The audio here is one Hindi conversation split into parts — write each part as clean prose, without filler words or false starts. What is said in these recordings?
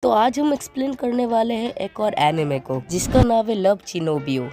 तो आज हम एक्सप्लेन करने वाले हैं एक और एनिमे को जिसका नाम है लव चिनोबियो।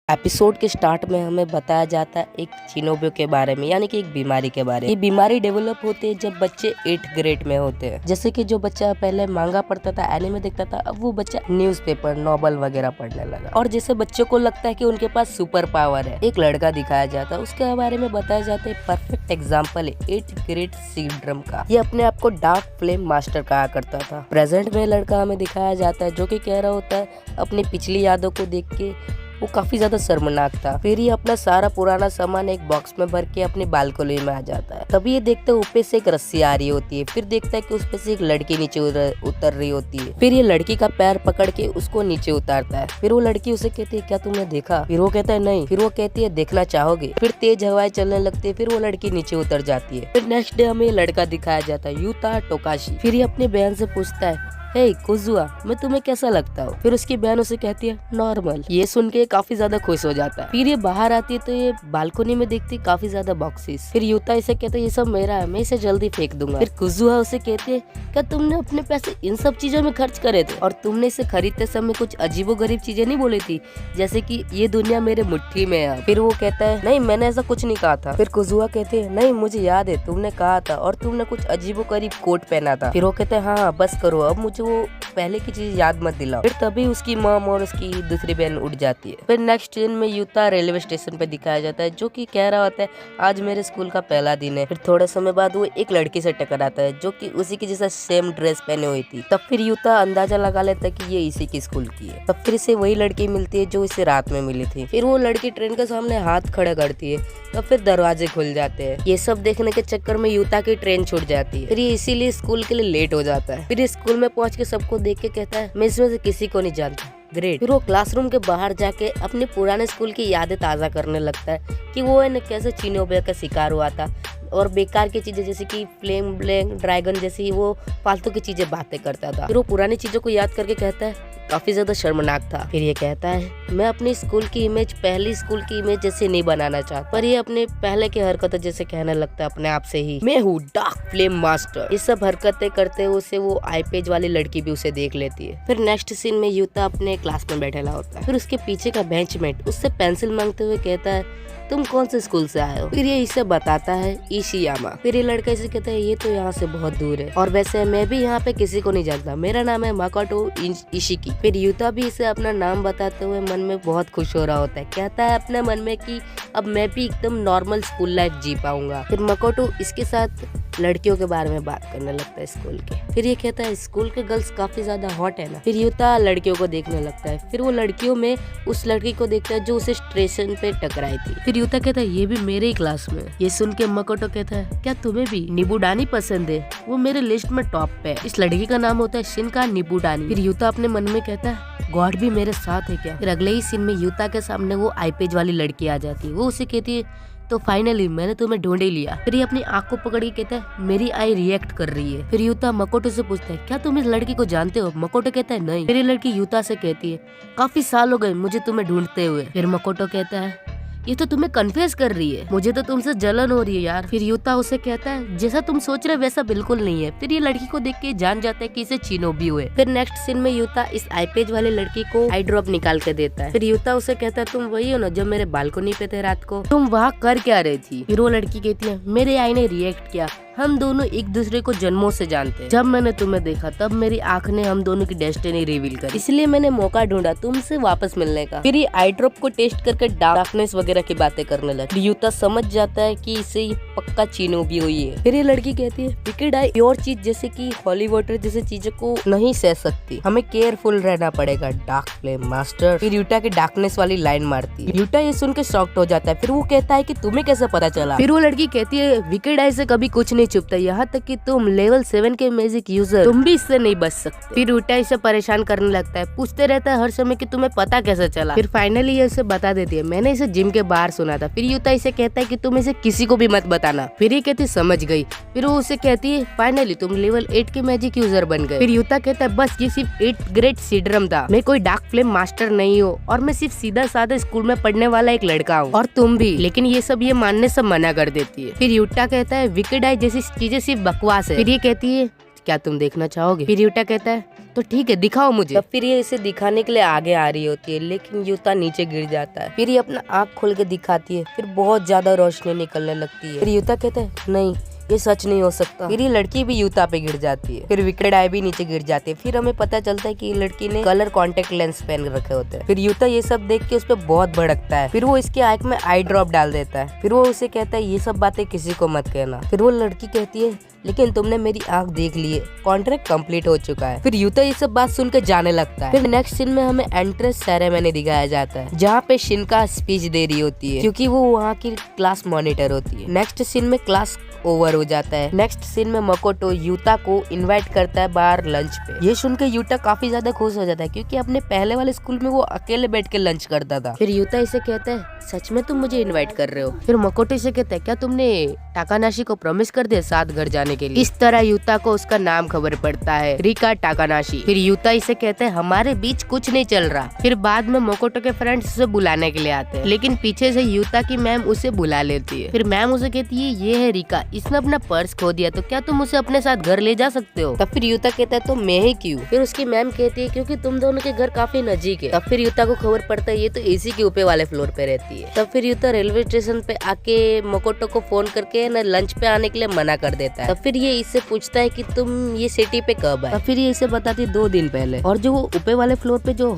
एपिसोड के स्टार्ट में हमें बताया जाता है एक चिनोबियो के बारे में, यानी कि एक बीमारी के बारे में। ये बीमारी डेवलप होती है जब बच्चे 8th ग्रेड में होते हैं। जैसे कि जो बच्चा पहले मांगा पढ़ता था, एनिमे देखता था, अब वो बच्चा न्यूज़पेपर, नॉवल वगैरह पढ़ने लगा। और जैसे बच्चों को लगता है कि उनके पास सुपर पावर है, एक लड़का दिखाया जाता है, उसके बारे में बताया जाता है परफेक्ट एग्जाम्पल है 8th ग्रेड सिंड्रोम का। ये अपने आप को डार्क फ्लेम मास्टर कहा करता था। प्रेजेंट में लड़का हमें दिखाया जाता है जो कि कह रहा होता है अपनी पिछली यादों को देख के वो काफी ज्यादा शर्मनाक था। फिर ये अपना सारा पुराना सामान एक बॉक्स में भर के अपनी बालकनी में आ जाता है। तभी ये देखते ऊपर से एक रस्सी आ रही होती है। फिर देखता है कि उस पे से एक लड़की नीचे उतर रही होती है। फिर ये लड़की का पैर पकड़ के उसको नीचे उतारता है। फिर वो लड़की उसे कहती है क्या तुमने देखा? फिर वो कहता है नहीं। फिर वो कहती है देखना चाहोगे? फिर तेज हवाएं चलने लगती है। फिर वो लड़की नीचे उतर जाती है। फिर नेक्स्ट डे हमें लड़का दिखाया जाता है यूता टोकाशी। फिर ये अपनी बहन से पूछता है हे कुजुआ, मैं तुम्हें कैसा लगता हूँ? फिर उसकी बहन उसे कहती है नॉर्मल। ये सुन के काफी ज्यादा खुश हो जाता है। फिर ये बाहर आती है तो ये बालकनी में देखती है काफी ज्यादा बॉक्सेस। फिर यूता इसे कहता है ये सब मेरा है, मैं इसे जल्दी फेंक दूंगा। फिर कुजुआ उसे कहती है क्या तुमने अपने पैसे इन सब चीजों में खर्च करे थे और तुमने इसे खरीदते समय कुछ अजीबोगरीब चीजें नहीं बोली थी, जैसे कि ये दुनिया मेरे मुट्ठी में है? फिर वो कहता है नहीं, मैंने ऐसा कुछ नहीं कहा था। फिर कुजुआ कहते हैं नहीं, मुझे याद है तुमने कहा था और तुमने कुछ अजीबोगरीब कोट पहना था। फिर वो कहते हैं हाँ बस करो, अब मुझे वो पहले की चीज याद मत दिलाओ। फिर तभी उसकी मॉम और उसकी दूसरी बहन उठ जाती है। फिर नेक्स्ट सीन में यूता रेलवे स्टेशन पे दिखाया जाता है जो कि कह रहा होता है आज मेरे स्कूल का पहला दिन है। फिर थोड़े समय बाद वो एक लड़की से टकराता है जो कि उसी की जैसा सेम ड्रेस पहने हुई थी। तब फिर यूता अंदाजा लगा लेता है कि ये इसी की स्कूल की है। तब फिर इसे वही लड़की मिलती है जो इसे रात में मिली थी। फिर वो लड़की ट्रेन के सामने हाथ खड़ा करती है। तब फिर दरवाजे खुल जाते हैं। ये सब देखने के चक्कर में यूता की ट्रेन छूट जाती है। फिर ये इसीलिए स्कूल के लिए लेट हो जाता है। फिर स्कूल में पहुंच के सबको देख के कहता है मैं इसमें से किसी को नहीं जानता। ग्रेट। फिर वो क्लासरूम के बाहर जाके अपने पुराने स्कूल की यादें ताज़ा करने लगता है कि वो है कैसे चिनोबियो का शिकार हुआ था और बेकार की चीजें जैसे कि फ्लेम ब्लैंक ड्रैगन जैसी वो फालतू की चीजें बातें करता था। फिर वो पुरानी चीजों को याद करके कहता है काफी ज्यादा शर्मनाक था। फिर ये कहता है मैं अपनी स्कूल की इमेज पहली स्कूल की इमेज जैसे नहीं बनाना चाहता, पर ये अपने पहले की हरकतें जैसे कहने लगता है अपने आप से ही मैं हूँ डार्क फ्लेम मास्टर। ये सब हरकतें करते हुए उसे वो आईपेज वाली लड़की भी उसे देख लेती है। फिर नेक्स्ट सीन में यूता अपने क्लास में बैठेला होता है। फिर उसके पीछे का बेंचमेट उससे पेंसिल मांगते हुए कहता है तुम कौन से स्कूल से आए हो? फिर ये इसे बताता है इशियामा। फिर ये लड़का इसे कहता है ये तो यहाँ से बहुत दूर है और वैसे मैं भी यहाँ पे किसी को नहीं जानता, मेरा नाम है माकोटो इशिकी। फिर यूता भी इसे अपना नाम बताते हुए मन में बहुत खुश हो रहा होता है। कहता है अपने मन में कि अब मैं भी एकदम नॉर्मल स्कूल लाइफ जी पाऊंगा। फिर माकोटो इसके साथ लड़कियों के बारे में बात करने लगता है स्कूल के। फिर ये कहता है स्कूल के गर्ल्स काफी ज्यादा हॉट है ना। फिर यूता लड़कियों को देखने लगता है। फिर वो लड़कियों में उस लड़की को देखता है जो उसे स्टेशन पे टकराई थी। फिर यूता कहता है ये भी मेरे ही क्लास में। ये सुन के माकोटो कहता है क्या तुम्हें भी निबुडानी पसंद है? वो मेरे लिस्ट में टॉप पे है। इस लड़की का नाम होता है शिनका निबुडानी। फिर यूता अपने मन में कहता है गॉड भी मेरे साथ है क्या? फिर अगले ही सीन में यूता के सामने वो आईपेज वाली लड़की आ जाती है। वो उसे कहती है तो फाइनली मैंने तुम्हें ढूंढ ही लिया। फिर ये अपनी आंख को पकड़ के कहता है मेरी आई रिएक्ट कर रही है। फिर यूता माकोटो से पूछता है क्या तुम इस लड़की को जानते हो? माकोटो कहता है नहीं। फिर ये लड़की यूता से कहती है काफी साल हो गए मुझे तुम्हें ढूंढते हुए। फिर माकोटो कहता है ये तो तुम्हें कन्फेस कर रही है, मुझे तो तुमसे जलन हो रही है यार। फिर यूता उसे कहता है जैसा तुम सोच रहे वैसा बिल्कुल नहीं है। फिर ये लड़की को देख के जान जाता है कि इसे चिनोबियो है। फिर नेक्स्ट सीन में यूता इस आईपेज वाली लड़की को आई ड्रॉप निकाल के देता है। फिर यूता उसे कहता है तुम वही हो ना जो मेरे बालकनी पे थे रात को, तुम वहाँ कर क्या रही थी? फिर वो लड़की कहती है मेरे आई ने रिएक्ट किया, हम दोनों एक दूसरे को जन्मों से जानते हैं। जब मैंने तुम्हें देखा तब मेरी आंख ने हम दोनों की डेस्टिनी रिवील करी, इसलिए मैंने मौका ढूंढा तुमसे वापस मिलने का। फिर ये आई ड्रॉप को टेस्ट करके डार्कनेस वगैरह की बातें करने लगी। यूता समझ जाता है कि इसे पक्का चिनोबियो ही है। फिर ये लड़की कहती है विकेड आई और चीज जैसे कि हॉली वाटर जैसे चीजों को नहीं सह सकती, हमें केयरफुल रहना पड़ेगा डार्क फ्लेम मास्टर। फिर यूटा की डार्कनेस वाली लाइन मारती है। यूटा ये सुन के शॉक्ड हो जाता है। फिर वो कहता है कि तुम्हें कैसे पता चला? फिर वो लड़की कहती है विकेड आई से कभी कुछ नहीं चुपता, यहाँ तक कि तुम लेवल 7 के मैजिक यूजर तुम भी इससे नहीं बच सकते। फिर युता इसे परेशान करने लगता है, पूछते रहता है हर समय कि तुम्हें पता कैसे चला। फिर फाइनली ये इसे बता देती है, मैंने इसे जिम के बाहर सुना था। फिर युता इसे कहता है कि तुम इसे किसी को भी मत बताना। फिर ये कहती समझ गई। फिर वो उसे कहती है फाइनली तुम लेवल 8 के मैजिक यूजर बन गए। फिर युता कहता है बस ये सिर्फ 8 ग्रेड सीड्रम था, मैं कोई डार्क फ्लेम मास्टर नहीं हूँ और मैं सिर्फ सीधा साधा स्कूल में पढ़ने वाला एक लड़का हूँ और तुम भी। लेकिन ये सब ये मानने से मना कर देती है। फिर युता कहता है विकेड आई जैसी चीजें सिर्फ बकवास है। फिर ये कहती है क्या तुम देखना चाहोगे? फिर युता कहता है तो ठीक है दिखाओ मुझे। तब फिर ये इसे दिखाने के लिए आगे आ रही होती है, लेकिन युता नीचे गिर जाता है। फिर ये अपना आँख खोल के दिखाती है, फिर बहुत ज्यादा रोशनी निकलने लगती है। फिर युता कहता है नहीं ये सच नहीं हो सकता। फिर ये लड़की भी युता पे गिर जाती है। फिर विकेड आई भी नीचे गिर जाती है। फिर हमें पता चलता है कि ये लड़की ने कलर कॉन्टेक्ट लेंस पहन रखे होते हैं। फिर युता ये सब देख के उस पर बहुत भड़कता है। फिर वो इसके आंख में आई ड्रॉप डाल देता है। फिर वो उसे कहता है ये सब बातें किसी को मत कहना। फिर वो लड़की कहती है लेकिन तुमने मेरी आंख देख ली है, कॉन्ट्रैक्ट कंप्लीट हो चुका है। फिर युता ये सब बात सुन के जाने लगता है। फिर नेक्स्ट सीन में हमें एंट्रेंस सेरेमनी दिखाया जाता है, जहाँ पे शिनका स्पीच दे रही होती है क्योंकि वो वहाँ की क्लास मॉनिटर होती है। नेक्स्ट सीन में क्लास ओवर हो जाता है। नेक्स्ट सीन में मकोटो युता को इनवाइट करता है बाहर लंच पे। ये सुन के युता काफी ज्यादा खुश हो जाता है क्योंकि अपने पहले वाले स्कूल में वो अकेले बैठ के लंच करता था। फिर युता इसे कहता है सच में तुम मुझे इनवाइट कर रहे हो? फिर मकोटो इसे कहता है क्या तुमने टाकानाशी को प्रॉमिस कर दिया साथ घर जाने के लिए? इस तरह युता को उसका नाम खबर पड़ता है, रिका टाकानाशी। फिर युता इसे कहते हैं हमारे बीच कुछ नहीं चल रहा। फिर बाद में मकोटो के फ्रेंड्स उसे बुलाने के लिए आते हैं, लेकिन पीछे से युता की मैम उसे बुला लेती है। फिर मैम उसे कहती है ये है रिका, इसने अपना पर्स खो दिया, तो क्या तुम उसे अपने साथ घर ले जा सकते हो? तब फिर युता कहता है तो मैं ही क्यों? फिर उसकी मैम कहती है क्योंकि तुम दोनों के घर काफी नजीक है। तब फिर युता को खबर पड़ता है ये तो एसी के ऊपर वाले फ्लोर पे रहती है। तब फिर युता रेलवे स्टेशन पे आके मकोटो को फोन करके न लंच पे आने के लिए मना कर देता है। तब फिर ये इससे पूछता है कि तुम ये सिटी पे कब आए? तब फिर ये इसे बताती है 2 दिन पहले, और जो वो ऊपर वाले फ्लोर पे जो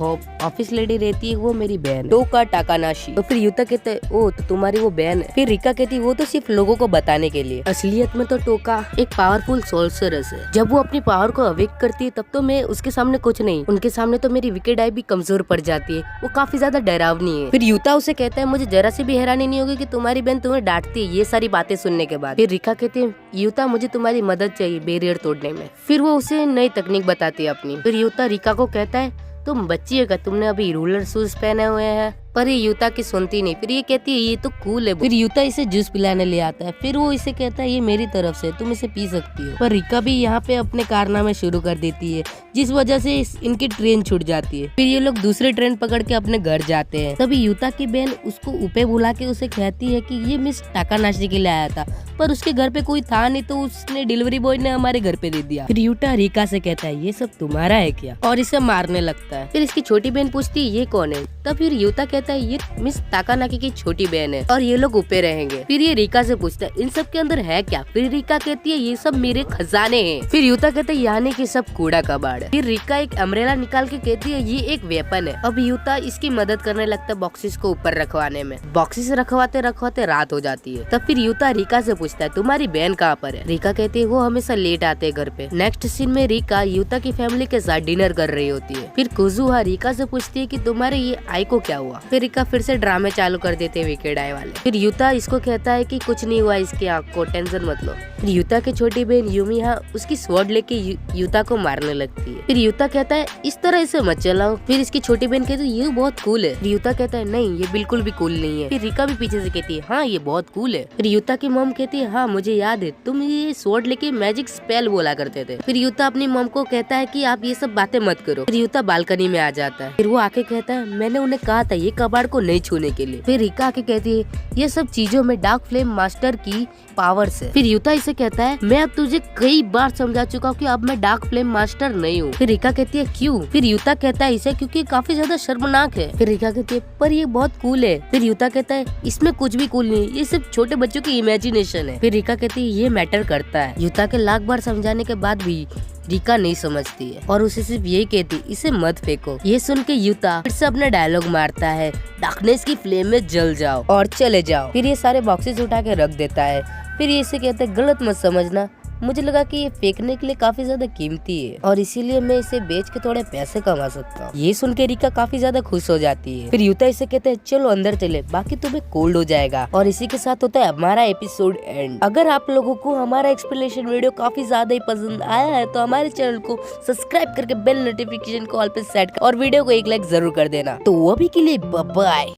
ऑफिस लेडी रहती है वो मेरी बहन है, टोका टाकानाशी। तो फिर युता कहते है ओ तो तुम्हारी वो बहन है? फिर रिका कहती है वो तो सिर्फ लोगों को बताने के लिए, असलियत में तो टोका एक पावरफुल सोल्जरस है। जब वो अपनी पावर को अवेक करती है तब तो मैं उसके सामने कुछ नहीं, उनके सामने तो मेरी विकेड आई भी कमजोर पड़ जाती है, वो काफी ज्यादा डरावनी है। फिर युता उसे कहता है मुझे जरा सी भी हैरानी नहीं होगी कि तुम्हारी बहन तुम्हें डांटती है ये सारी बातें सुनने के बाद। फिर रिका कहती है युता मुझे तुम्हारी मदद चाहिए बैरियर तोड़ने में। फिर वो उसे नई तकनीक बताती है अपनी। फिर युता रिका को कहता है तुम बच्ची है, तुमने अभी रूलर शूज पहने हुए हैं, पर ये युता की सुनती नहीं। फिर ये कहती है ये तो कूल है। फिर युता इसे जूस पिलाने ले आता है। फिर वो इसे कहता है ये मेरी तरफ से, तुम इसे पी सकती हो। पर रिका भी यहाँ पे अपने कारनामे शुरू कर देती है, जिस वजह से इनकी ट्रेन छूट जाती है। फिर ये लोग दूसरी ट्रेन पकड़ के अपने घर जाते हैं। तभी युता की बहन उसको ऊपर बुला के उसे कहती है कि ये मिस टाकानाशी के लिए आया था, पर उसके घर पे कोई था नहीं, तो उसने डिलीवरी बॉय ने हमारे घर पे दे दिया। फिर युता रिका से कहता है ये सब तुम्हारा है क्या, और इसे मारने लगता है। फिर इसकी छोटी बहन पूछती है ये कौन है? तब फिर युता कहता है ये मिस टाकानाकी की छोटी बहन है और ये लोग ऊपर रहेंगे। फिर ये रिका से पूछता है इन सब के अंदर है क्या? फिर रिका कहती है ये सब मेरे खजाने हैं। फिर युता कहता है यानी कि सब कूड़ा कबाड़ है। फिर रिका एक अम्ब्रेला निकाल के कहती है ये एक वेपन है। अब युता इसकी मदद करने लगता है बॉक्सेस को ऊपर रखवाने में। बॉक्सेस रखवाते रखवाते रात हो जाती है। तब फिर युता रिका से पूछता है तुम्हारी बहन कहाँ पर है? रिका कहती है वो हमेशा लेट आते हैं घर पे। नेक्स्ट सीन में रिका युता की फैमिली के साथ डिनर कर रही होती है। फिर कुजुहा रिका से पूछती है कि तुम्हारे ये आई को क्या हुआ? फिर रिका फिर से ड्रामे चालू कर देते हैं विकेड आई वाले। फिर युता इसको कहता है कि कुछ नहीं हुआ इसकी आँख को, टेंशन मत लो। फिर युता की छोटी बहन यूमिहा उसकी स्वॉर्ड लेके युता को मारने लगती है। फिर युता कहता है इस तरह इसे मत चलाओ। फिर इसकी छोटी बहन कहती है ये बहुत कूल है। फिर युता कहता है नहीं ये बिल्कुल भी कूल नहीं है। फिर रिका भी पीछे से कहती है हाँ ये बहुत कूल है। फिर युता की मॉम कहती है हाँ मुझे याद है तुम ये स्वॉर्ड लेके मैजिक स्पेल बोला करते थे। फिर युता अपनी मॉम को कहता है कि आप ये सब बातें मत करो। फिर युता बालकनी में आ जाता है। फिर वो आके कहता है मैंने उन्हें कहा था ये कबाड़ को नहीं छूने के लिए। फिर रिका आके कहती है ये सब चीजों में डार्क फ्लेम मास्टर की पावर है। फिर युता इसे कहता है मैं अब तुझे कई बार समझा चुका हूँ कि अब मैं डार्क फ्लेम मास्टर नहीं हूँ। फिर रिका कहती है क्यों? फिर युता कहता है इसे क्योंकि काफी ज्यादा शर्मनाक है। फिर रिका कहती है पर ये बहुत कूल है। फिर युता कहता है इसमें कुछ भी कूल नहीं, ये सिर्फ छोटे बच्चों की इमेजिनेशन है। फिर रिका कहती है ये मैटर करता है। युता के लाख बार समझाने के बाद भी रिका नहीं समझती है और उसे सिर्फ यही कहती इसे मत फेंको। ये सुन के युता फिर से अपना डायलॉग मारता है डार्कनेस की फ्लेम में जल जाओ और चले जाओ। फिर ये सारे बॉक्सेस उठा के रख देता है। फिर ये इसे कहता है गलत मत समझना, मुझे लगा कि ये फेंकने के लिए काफी ज्यादा कीमती है और इसीलिए मैं इसे बेच के थोड़े पैसे कमा सकता हूँ। ये सुन के रिका काफी ज्यादा खुश हो जाती है। फिर युता इसे कहते हैं चलो अंदर चले, बाकी तुम्हें कोल्ड हो जाएगा। और इसी के साथ होता है हमारा एपिसोड एंड। अगर आप लोगों को हमारा एक्सप्लेनेशन वीडियो काफी ज्यादा ही पसंद आया है तो हमारे चैनल को सब्सक्राइब करके बेल नोटिफिकेशन को ऑल पे सेट कर और वीडियो को एक लाइक जरूर कर देना। तो अभी के लिए बाय।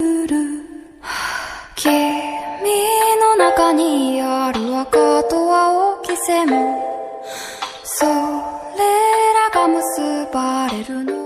君の中にある赤と青き線もそれらが結ばれるの